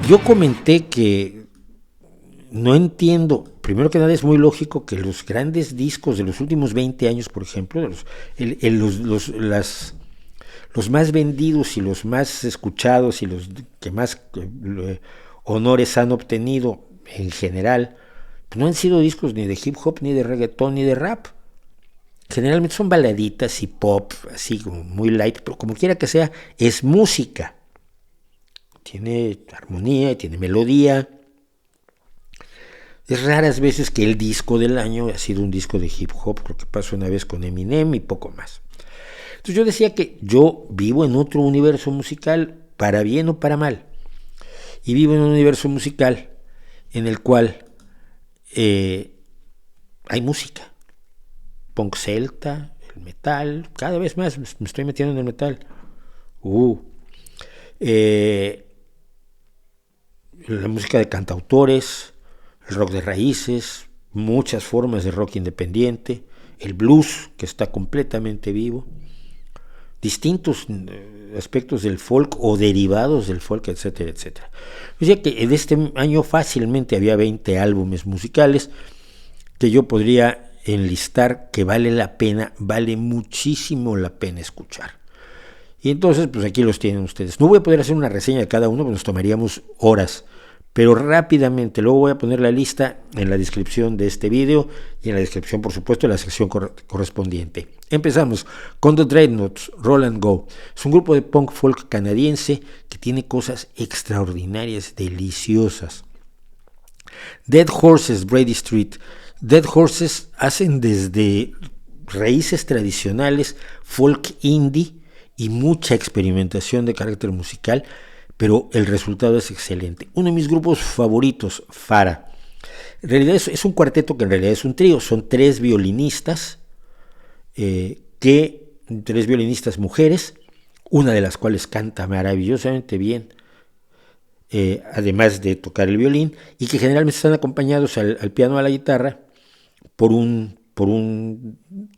Yo comenté que no entiendo, primero que nada es muy lógico que los grandes discos de los últimos 20 años, por ejemplo, los más vendidos y los más escuchados y los que más honores han obtenido en general, pues no han sido discos ni de hip hop, ni de reggaetón, ni de rap. Generalmente son baladitas y pop, así como muy light, pero como quiera que sea, es música. Tiene armonía, tiene melodía. Es raras veces que el disco del año ha sido un disco de hip hop, creo que pasó una vez con Eminem y poco más. Entonces yo decía que yo vivo en otro universo musical, para bien o para mal. Y vivo en un universo musical en el cual hay música. Punk celta, el metal, cada vez más me estoy metiendo en el metal. La música de cantautores, el rock de raíces, muchas formas de rock independiente, el blues, que está completamente vivo, distintos aspectos del folk o derivados del folk, etcétera, etcétera. O sea que en este año fácilmente había 20 álbumes musicales que yo podría enlistar que vale muchísimo la pena escuchar. Y entonces, pues aquí los tienen ustedes. No voy a poder hacer una reseña de cada uno, pues nos tomaríamos horas, pero rápidamente, luego voy a poner la lista en la descripción de este video y en la descripción, por supuesto, de la sección correspondiente. Empezamos con The Dreadnoughts, Roll and Go. Es un grupo de punk folk canadiense que tiene cosas extraordinarias, deliciosas. Dead Horses, Brady Street. Dead Horses hacen desde raíces tradicionales, folk indie y mucha experimentación de carácter musical, pero el resultado es excelente. Uno de mis grupos favoritos, Fara. En realidad es un cuarteto que en realidad es un trío, son tres violinistas, tres violinistas mujeres, una de las cuales canta maravillosamente bien, además de tocar el violín, y que generalmente están acompañados al piano o a la guitarra por un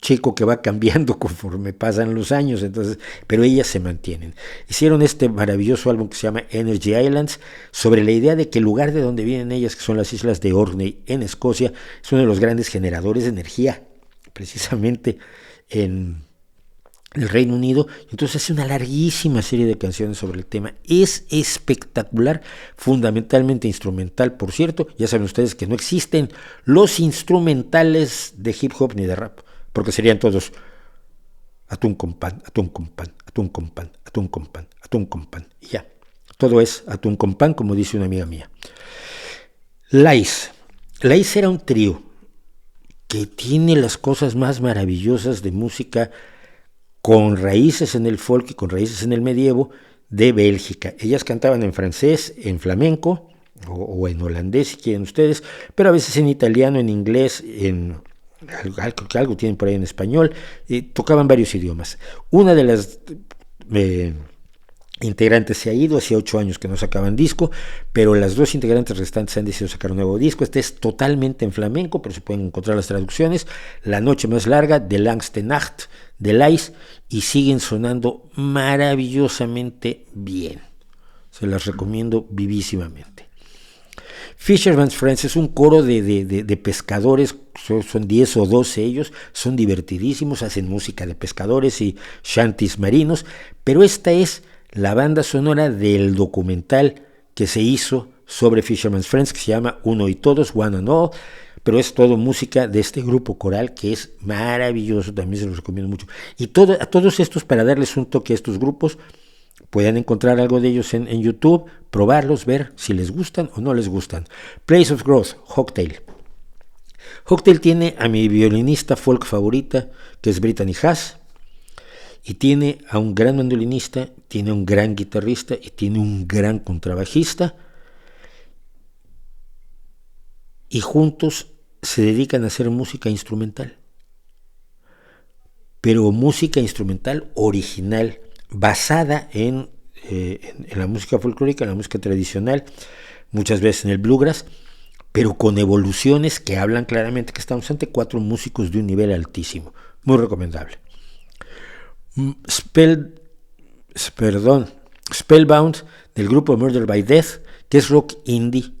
chico que va cambiando conforme pasan los años, entonces, pero ellas se mantienen. Hicieron este maravilloso álbum que se llama Energy Islands, sobre la idea de que el lugar de donde vienen ellas, que son las islas de Orkney en Escocia, es uno de los grandes generadores de energía, precisamente en el Reino Unido. Entonces hace una larguísima serie de canciones sobre el tema. Es espectacular, fundamentalmente instrumental, por cierto. Ya saben ustedes que no existen los instrumentales de hip hop ni de rap, porque serían todos atún con pan, atún con pan, atún con pan, atún con pan, atún con pan, y ya. Todo es atún con pan, como dice una amiga mía. Lice era un trío que tiene las cosas más maravillosas de música con raíces en el folk y con raíces en el medievo de Bélgica. Ellas cantaban en francés, en flamenco o en holandés si quieren ustedes, pero a veces en italiano, en inglés, en algo tienen por ahí en español, tocaban varios idiomas. Una de las integrantes se ha ido, hacía 8 años que no sacaban disco, pero las dos integrantes restantes han decidido sacar un nuevo disco. Este es totalmente en flamenco, pero se pueden encontrar las traducciones. La noche más larga, De Langste Nacht, de Lice, y siguen sonando maravillosamente bien. Se las recomiendo vivísimamente. Fisherman's Friends es un coro de pescadores, son 10 o 12 ellos, son divertidísimos, hacen música de pescadores y shanties marinos, pero esta es la banda sonora del documental que se hizo sobre Fisherman's Friends, que se llama Uno y Todos, One and All, pero es todo música de este grupo coral que es maravilloso, también se los recomiendo mucho. Y a todos estos, para darles un toque a estos grupos, pueden encontrar algo de ellos en YouTube, probarlos, ver si les gustan o no les gustan. Place of Growth, Hogtail. Hogtail tiene a mi violinista folk favorita, que es Brittany Haas, y tiene a un gran mandolinista, tiene un gran guitarrista y tiene un gran contrabajista, y juntos se dedican a hacer música instrumental, pero música instrumental original, basada en la música folclórica, en la música tradicional, muchas veces en el bluegrass, pero con evoluciones que hablan claramente que estamos ante 4 músicos de un nivel altísimo. Muy recomendable. Spellbound, del grupo Murder by Death, que es rock indie,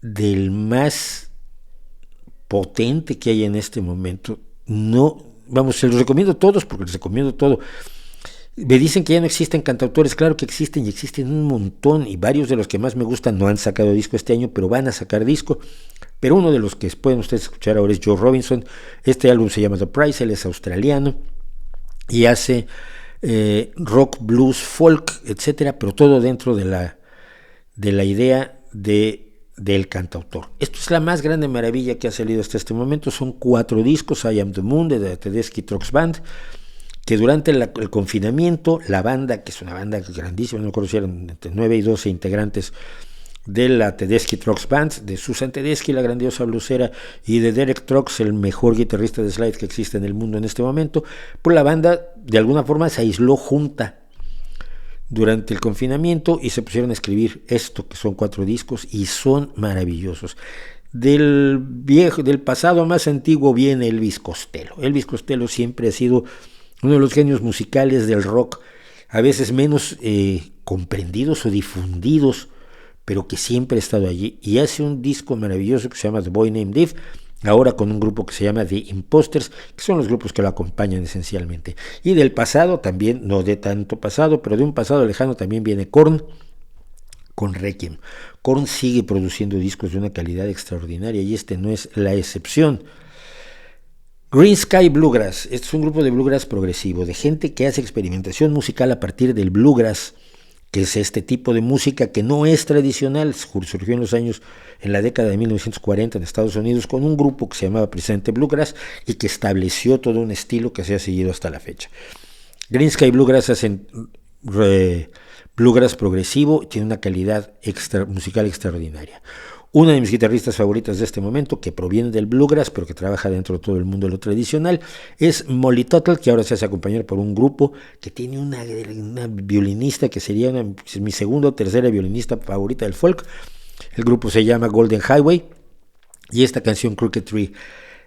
del más potente que hay en este momento. No, vamos, se los recomiendo todos porque les recomiendo todo. Me dicen que ya no existen cantautores, claro que existen y existen un montón, y varios de los que más me gustan no han sacado disco este año, pero van a sacar disco. Pero uno de los que pueden ustedes escuchar ahora es Joe Robinson. Este álbum se llama The Price, él es australiano y hace rock, blues, folk, etcétera, pero todo dentro de la idea del cantautor. Esto es la más grande maravilla que ha salido hasta este momento. Son 4 discos: I Am the Moon, de The Tedeschi Trucks Band, que durante el confinamiento, la banda, que es una banda grandísima, no recuerdo si eran entre 9 y 12 integrantes de la Tedeschi Trucks Band, de Susan Tedeschi, la grandiosa blusera, y de Derek Trucks, el mejor guitarrista de slide que existe en el mundo en este momento, pues la banda de alguna forma se aisló junta durante el confinamiento y se pusieron a escribir esto, que son 4 discos y son maravillosos. Del pasado más antiguo viene Elvis Costello. Elvis Costello siempre ha sido uno de los genios musicales del rock, a veces menos comprendidos o difundidos, pero que siempre ha estado allí, y hace un disco maravilloso que se llama The Boy Named Dave, ahora con un grupo que se llama The Imposters, que son los grupos que lo acompañan esencialmente. Y del pasado también, no de tanto pasado, pero de un pasado lejano también viene Korn, con Requiem. Korn sigue produciendo discos de una calidad extraordinaria y este no es la excepción. Green Sky Bluegrass, este es un grupo de bluegrass progresivo, de gente que hace experimentación musical a partir del bluegrass, que es este tipo de música que no es tradicional. Surgió en la década de 1940 en Estados Unidos con un grupo que se llamaba precisamente Bluegrass y que estableció todo un estilo que se ha seguido hasta la fecha. Green Sky Bluegrass hacen bluegrass progresivo, tiene una calidad musical extraordinaria. Una de mis guitarristas favoritas de este momento, que proviene del bluegrass, pero que trabaja dentro de todo el mundo de lo tradicional, es Molly Tuttle, que ahora se hace acompañar por un grupo que tiene una violinista que sería mi segunda o tercera violinista favorita del folk. El grupo se llama Golden Highway y esta canción Crooked Tree.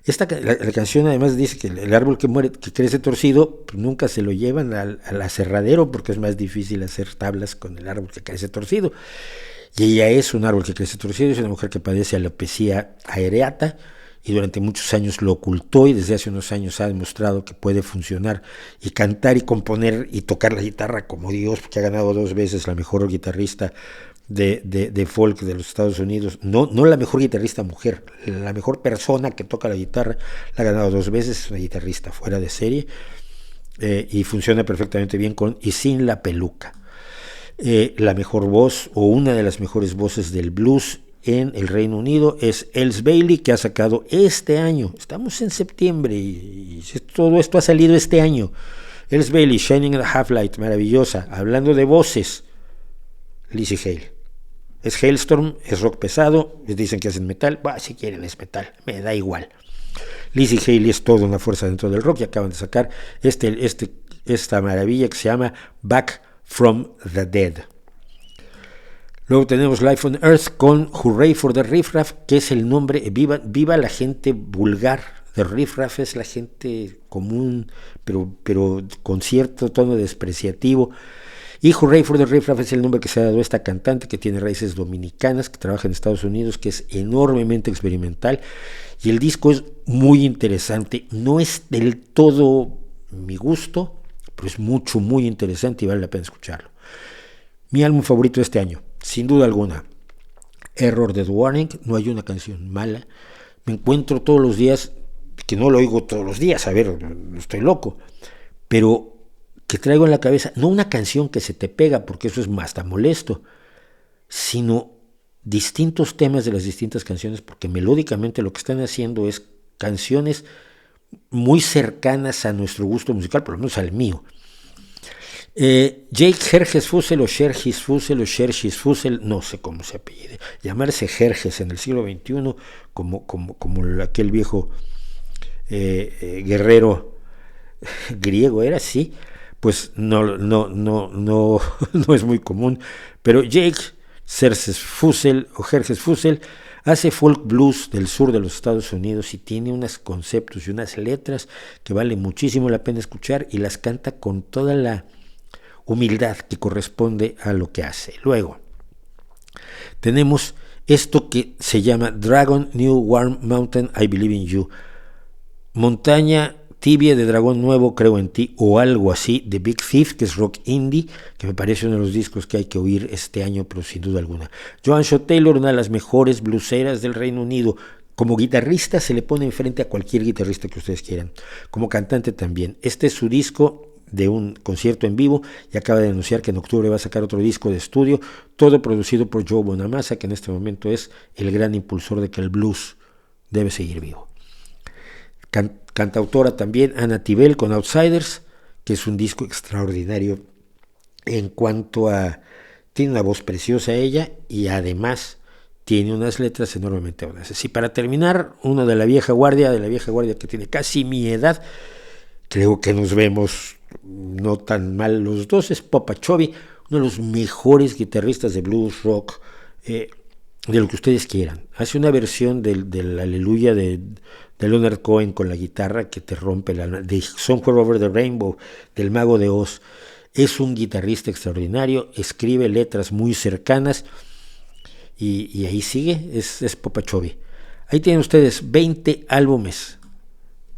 La canción además dice que el árbol que crece torcido, pues nunca se lo llevan al aserradero porque es más difícil hacer tablas con el árbol que crece torcido. Y ella es un árbol que crece torcido, es una mujer que padece alopecia areata y durante muchos años lo ocultó, y desde hace unos años ha demostrado que puede funcionar y cantar y componer y tocar la guitarra como Dios, porque ha ganado 2 veces la mejor guitarrista de folk de los Estados Unidos. No la mejor guitarrista mujer, la mejor persona que toca la guitarra, la ha ganado 2 veces, es una guitarrista fuera de serie, y funciona perfectamente bien con y sin la peluca. La mejor voz o una de las mejores voces del blues en el Reino Unido es Els Bailey, que ha sacado este año, estamos en septiembre y todo esto ha salido este año. Els Bailey, Shining in the Half Light, maravillosa. Hablando de voces, Lizzie Hale. Es Hailstorm, es rock pesado, les dicen que hacen metal, si quieren es metal, me da igual. Lizzie Hale es toda una fuerza dentro del rock y acaban de sacar esta maravilla que se llama Back from the Dead. Luego tenemos Life on Earth con Hooray for the Riff Raff, que es el nombre, viva la gente vulgar. The Riff Raff es la gente común, pero con cierto tono despreciativo. Y Hooray for the Riff Raff es el nombre que se ha dado a esta cantante que tiene raíces dominicanas, que trabaja en Estados Unidos, que es enormemente experimental. Y el disco es muy interesante. No es del todo mi gusto, pero es muy interesante y vale la pena escucharlo. Mi álbum favorito de este año, sin duda alguna, Error Dead Warning. No hay una canción mala. Me encuentro todos los días, que no lo oigo todos los días, a ver, no estoy loco, pero que traigo en la cabeza, no una canción que se te pega, porque eso es más tan molesto, sino distintos temas de las distintas canciones, porque melódicamente lo que están haciendo es canciones muy cercanas a nuestro gusto musical, por lo menos al mío. Jake Herges Fussell o Shergis Fussell o Shergis Fussell, no sé cómo se apellide, llamarse Herges en el siglo XXI como aquel viejo guerrero griego era, sí, pues no es muy común, pero Jake Herges Fussell o Herges Fussell hace folk blues del sur de los Estados Unidos y tiene unos conceptos y unas letras que vale muchísimo la pena escuchar, y las canta con toda humildad que corresponde a lo que hace. Luego, tenemos esto que se llama Dragon New Warm Mountain, I Believe in You. Montaña tibia de dragón nuevo, creo en ti, o algo así, de Big Thief, que es rock indie, que me parece uno de los discos que hay que oír este año, pero sin duda alguna. Joan Shaw Taylor, una de las mejores blueseras del Reino Unido. Como guitarrista se le pone enfrente a cualquier guitarrista que ustedes quieran. Como cantante también. Este es su disco de un concierto en vivo y acaba de anunciar que en octubre va a sacar otro disco de estudio, todo producido por Joe Bonamassa, que en este momento es el gran impulsor de que el blues debe seguir vivo. Cantautora también Ana Tibel con Outsiders, que es un disco extraordinario en cuanto a... tiene una voz preciosa ella y además tiene unas letras enormemente audaces. Y para terminar, uno de la vieja guardia que tiene casi mi edad, creo que nos vemos no tan mal los dos, es Popa Chovy, uno de los mejores guitarristas de blues, rock, de lo que ustedes quieran. Hace una versión del Aleluya de Leonard Cohen con la guitarra que te rompe el alma, de Somewhere Over the Rainbow, del Mago de Oz. Es un guitarrista extraordinario, escribe letras muy cercanas y ahí sigue, es Popa Chovy. Ahí tienen ustedes 20 álbumes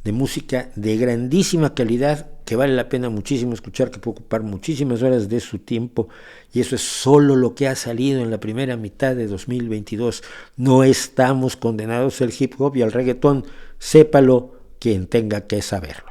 de música de grandísima calidad que vale la pena muchísimo escuchar, que puede ocupar muchísimas horas de su tiempo, y eso es solo lo que ha salido en la primera mitad de 2022. No estamos condenados al hip hop y al reggaetón, sépalo quien tenga que saberlo.